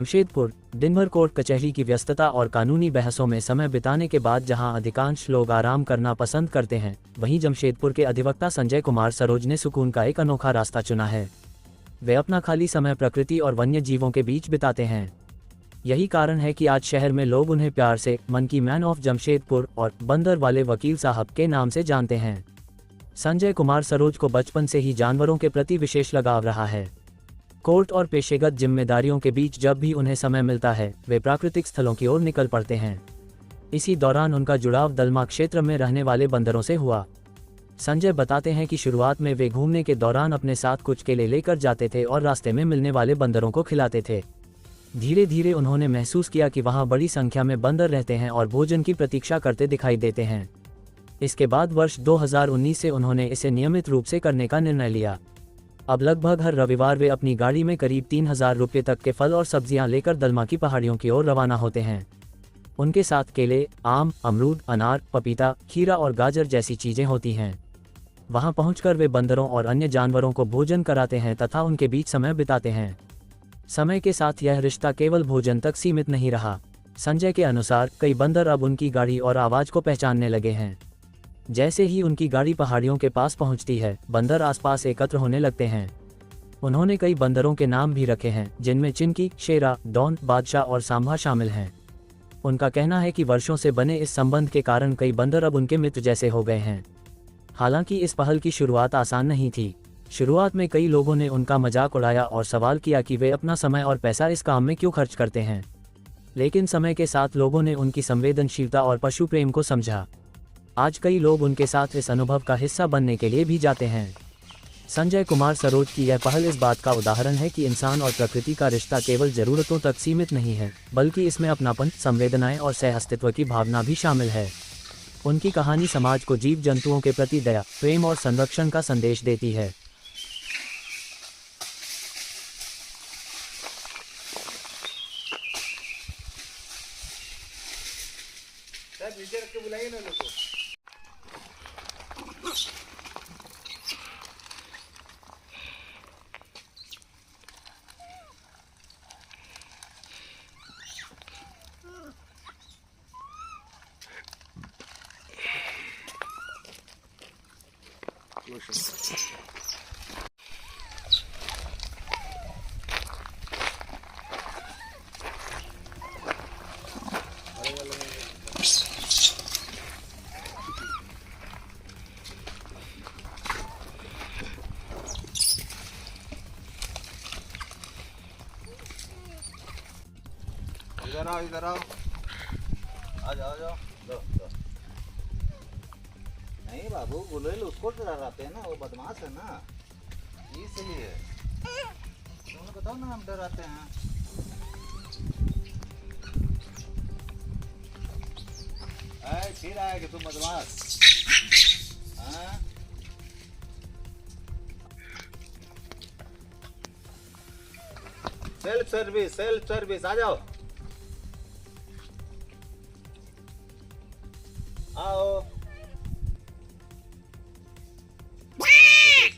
जमशेदपुर दिन भर कोर्ट कचहरी की व्यस्तता और कानूनी बहसों में समय बिताने के बाद जहां अधिकांश लोग आराम करना पसंद करते हैं, वहीं जमशेदपुर के अधिवक्ता संजय कुमार सरोज ने सुकून का एक अनोखा रास्ता चुना है। वे अपना खाली समय प्रकृति और वन्य जीवों के बीच बिताते हैं। यही कारण है कि आज शहर में लोग उन्हें प्यार से मंकी मैन ऑफ जमशेदपुर और बंदर वाले वकील साहब के नाम से जानते हैं। संजय कुमार सरोज को बचपन से ही जानवरों के प्रति विशेष लगाव रहा है। कोर्ट और पेशेगत जिम्मेदारियों के बीच जब भी उन्हें समय मिलता है, वे प्राकृतिक स्थलों की ओर निकल पड़ते हैं। इसी दौरान उनका जुड़ाव दलमा क्षेत्र में रहने वाले बंदरों से हुआ। संजय बताते हैं कि शुरुआत में वे घूमने के दौरान अपने साथ कुछ केले लेकर जाते थे और रास्ते में मिलने वाले बंदरों को खिलाते थे। धीरे धीरे उन्होंने महसूस किया कि वहां बड़ी संख्या में बंदर रहते हैं और भोजन की प्रतीक्षा करते दिखाई देते हैं। इसके बाद वर्ष 2019 से उन्होंने इसे नियमित रूप से करने का निर्णय लिया। अब लगभग हर रविवार वे अपनी गाड़ी में करीब 3000 रुपये तक के फल और सब्जियां लेकर दलमा की पहाड़ियों की ओर रवाना होते हैं। उनके साथ केले, आम, अमरूद, अनार, पपीता, खीरा और गाजर जैसी चीजें होती हैं। वहां पहुंचकर वे बंदरों और अन्य जानवरों को भोजन कराते हैं तथा उनके बीच समय बिताते हैं। समय के साथ यह रिश्ता केवल भोजन तक सीमित नहीं रहा। संजय के अनुसार कई बंदर अब उनकी गाड़ी और आवाज़ को पहचानने लगे हैं। जैसे ही उनकी गाड़ी पहाड़ियों के पास पहुंचती है, बंदर आसपास एकत्र होने लगते हैं। उन्होंने कई बंदरों के नाम भी रखे हैं, जिनमें चिंकी, शेरा, डॉन, बादशाह और सांभा शामिल हैं। उनका कहना है कि वर्षों से बने इस संबंध के कारण कई बंदर अब उनके मित्र जैसे हो गए हैं। हालांकि इस पहल की शुरुआत आसान नहीं थी। शुरुआत में कई लोगों ने उनका मजाक उड़ाया और सवाल किया कि वे अपना समय और पैसा इस काम में क्यों खर्च करते हैं। लेकिन समय के साथ लोगों ने उनकी संवेदनशीलता और पशु प्रेम को समझा। आज कई लोग उनके साथ इस अनुभव का हिस्सा बनने के लिए भी जाते हैं। संजय कुमार सरोज की यह पहल इस बात का उदाहरण है कि इंसान और प्रकृति का रिश्ता केवल जरूरतों तक सीमित नहीं है, बल्कि इसमें अपनापन, संवेदनाएं और सह अस्तित्व की भावना भी शामिल है। उनकी कहानी समाज को जीव जंतुओं के प्रति दया, प्रेम और संरक्षण का संदेश देती है। नीचे रख के बुलाइए ना लोग को। इधर आओ, इधर आओ, आ जाओ, आ जाओ, दो दो। नहीं बाबू, गुलेल उसको डराते हैं ना, वो बदमाश है ना, इसलिए तुम बताओ ना, हम डराते हैं। फिर आया कि तुम बदमाश। हाँ, सेल्फ सर्विस, आ जाओ, आओ।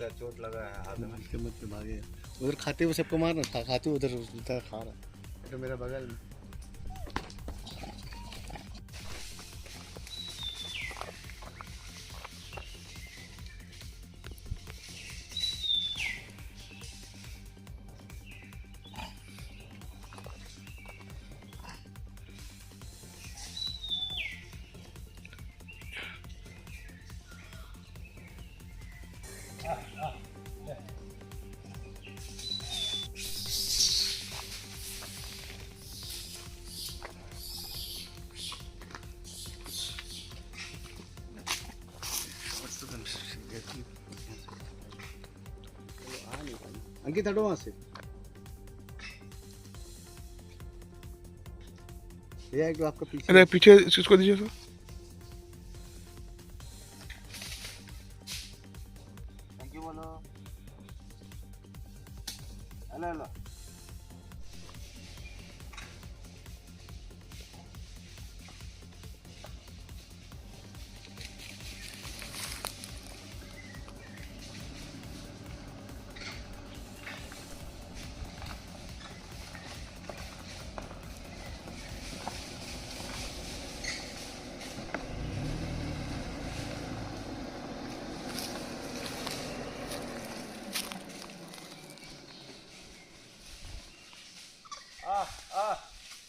चोट लगा है हाथ में, मत भागे। उधर खाते हुए सबको मारना, खाते उधर खा रहा है तो मेरा बगल में। अंकित हटो वहां से। ये एक आपका पीछे, अरे पीछे इसको दीजिए सर। थैंक यू बोलो। Hello hello.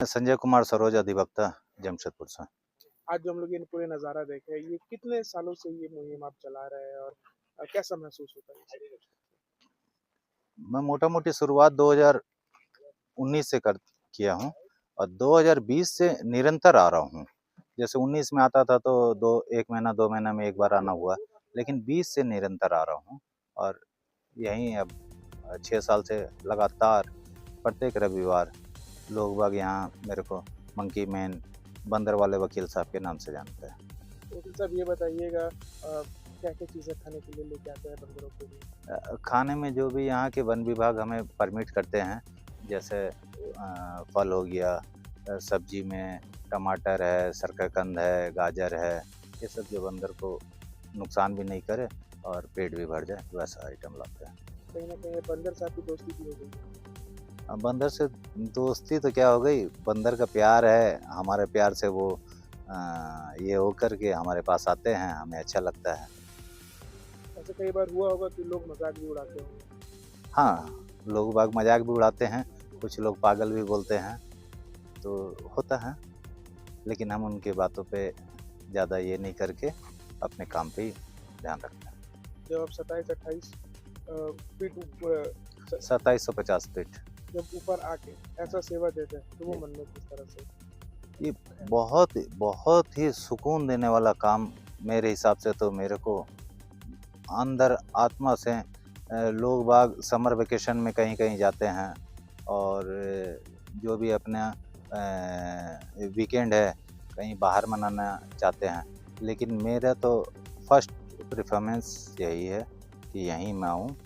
संजय कुमार सरोज, अधिवक्ता, जमशेदपुर से। आज जो हम लोग ये पूरे नज़ारा देखे, ये कितने सालों से ये मुहिम आप चला रहे हैं और कैसा महसूस होता है? मैं मोटा मोटी शुरुआत 2019 से किया हूँ और 2020 से निरंतर आ रहा हूँ। जैसे 19 में आता था तो 1 महीना 2 महीना में एक बार आना हुआ, लेकिन 20 से निरंतर आ रहा हूँ और यहीं अब 6 साल से लगातार प्रत्येक रविवार लोग बाग यहाँ मेरे को मंकी मैन, बंदर वाले वकील साहब के नाम से जानते हैं। वकील साहब ये बताइएगा क्या क्या चीज़ें खाने के लिए लेके आते हैं बंदरों के लिए? खाने में जो भी यहाँ के वन विभाग हमें परमिट करते हैं, जैसे फल हो गया, सब्जी में टमाटर है, शकरकंद है, गाजर है, ये सब जो बंदर को नुकसान भी नहीं करे और पेट भी भर जाए, वैसा आइटम लाते हैं। कहीं ना कहीं बंदर साथ की दोस्ती भी हो गई है। अब बंदर से दोस्ती तो क्या हो गई, बंदर का प्यार है, हमारे प्यार से वो ये हो कर के हमारे पास आते हैं, हमें अच्छा लगता है। ऐसे कई बार हुआ होगा कि लोग मजाक भी उड़ाते होंगे। हाँ, लोग बाग मजाक भी उड़ाते हैं, कुछ लोग पागल भी बोलते हैं, तो होता है, लेकिन हम उनकी बातों पे ज़्यादा ये नहीं करके अपने काम पे ही ध्यान रखते हैं। जब आप 27-28 फीट 2750 फीट जब ऊपर आके ऐसा सेवा देते हैं तो वो मन में किस तरह से? ये बहुत ही सुकून देने वाला काम मेरे हिसाब से, तो मेरे को अंदर आत्मा से लोग बाग समर वेकेशन में कहीं कहीं जाते हैं और जो भी अपना वीकेंड है कहीं बाहर मनाना चाहते हैं, लेकिन मेरा तो फर्स्ट प्रेफरेंस यही है कि यहीं मैं आऊँ।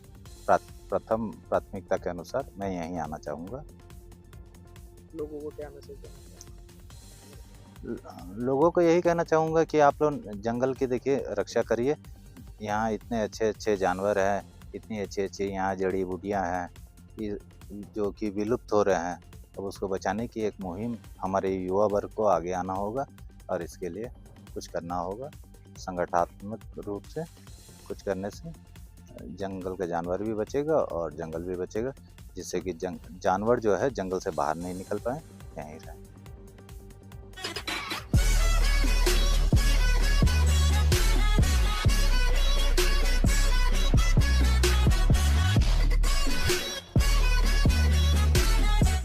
प्रथम प्राथमिकता के अनुसार मैं यहीं आना चाहूँगा। लोगों को क्या मैसेज देना चाहिए? लोगों को यही कहना चाहूँगा कि आप लोग जंगल की देखिए रक्षा करिए। यहाँ इतने अच्छे अच्छे जानवर हैं, इतनी अच्छी अच्छी यहाँ जड़ी बूटियाँ हैं जो कि विलुप्त हो रहे हैं। अब उसको बचाने की एक मुहिम हमारे युवा वर्ग को आगे आना होगा और इसके लिए कुछ करना होगा। संगठनात्मक रूप से कुछ करने से जंगल का जानवर भी बचेगा और जंगल भी बचेगा, जिससे कि जानवर जो है जंगल से बाहर नहीं निकल पाए, यहीं रहें।